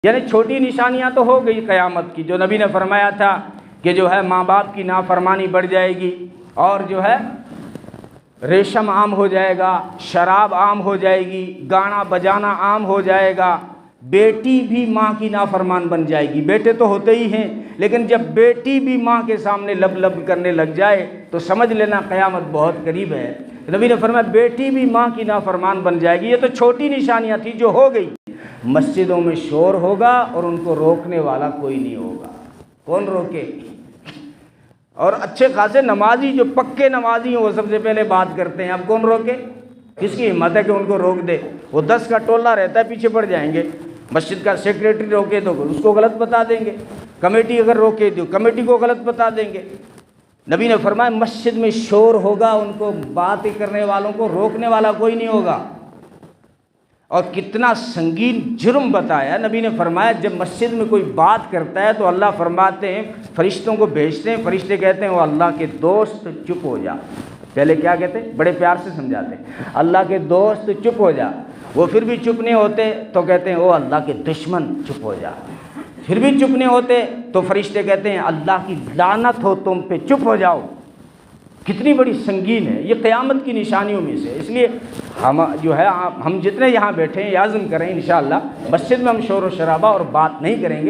यानी छोटी निशानियां तो हो गई क़यामत की, जो नबी ने फरमाया था कि जो है माँ बाप की नाफरमानी बढ़ जाएगी और जो है रेशम आम हो जाएगा, शराब आम हो जाएगी, गाना बजाना आम हो जाएगा, बेटी भी माँ की नाफरमान बन जाएगी। बेटे तो होते ही हैं, लेकिन जब बेटी भी माँ के सामने लब लब करने लग जाए तो समझ लेना क़यामत बहुत करीब है। नबी ने फरमाया बेटी भी माँ की नाफरमान बन जाएगी। ये तो छोटी निशानियाँ थी जो हो गई। मस्जिदों में शोर होगा और उनको रोकने वाला कोई नहीं होगा। कौन रोके? और अच्छे खासे नमाजी जो पक्के नमाजी हैं वो सबसे पहले बात करते हैं। अब कौन रोके? किसकी हिम्मत है कि उनको रोक दे? वो 10 का टोला रहता है, पीछे पड़ जाएंगे। मस्जिद का सेक्रेटरी रोके तो उसको गलत बता देंगे, कमेटी अगर रोके तो कमेटी को गलत बता देंगे। नबी ने फरमाया मस्जिद में शोर होगा, उनको बात करने वालों को रोकने वाला कोई नहीं होगा। और कितना संगीन जुर्म बताया नबी ने फरमाया, जब मस्जिद में कोई बात करता है तो अल्लाह फरमाते हैं, फरिश्तों को भेजते हैं, फरिश्ते कहते हैं वो अल्लाह के दोस्त चुप हो जा। पहले क्या कहते हैं? बड़े प्यार से समझाते हैं, अल्लाह के दोस्त चुप हो जा। वो फिर भी चुप नहीं होते तो कहते हैं ओ अल्लाह के दुश्मन चुप हो जा। फिर भी चुप नहीं होते तो फरिश्ते कहते हैं अल्लाह की लानत हो तुम पे, चुप हो जाओ। कितनी बड़ी संगीन है ये क़यामत की निशानियों में से। इसलिए हम जो है हम जितने यहाँ बैठे हैं आज़म करें इंशाअल्लाह मस्जिद में हम शोर व शराबा और बात नहीं करेंगे।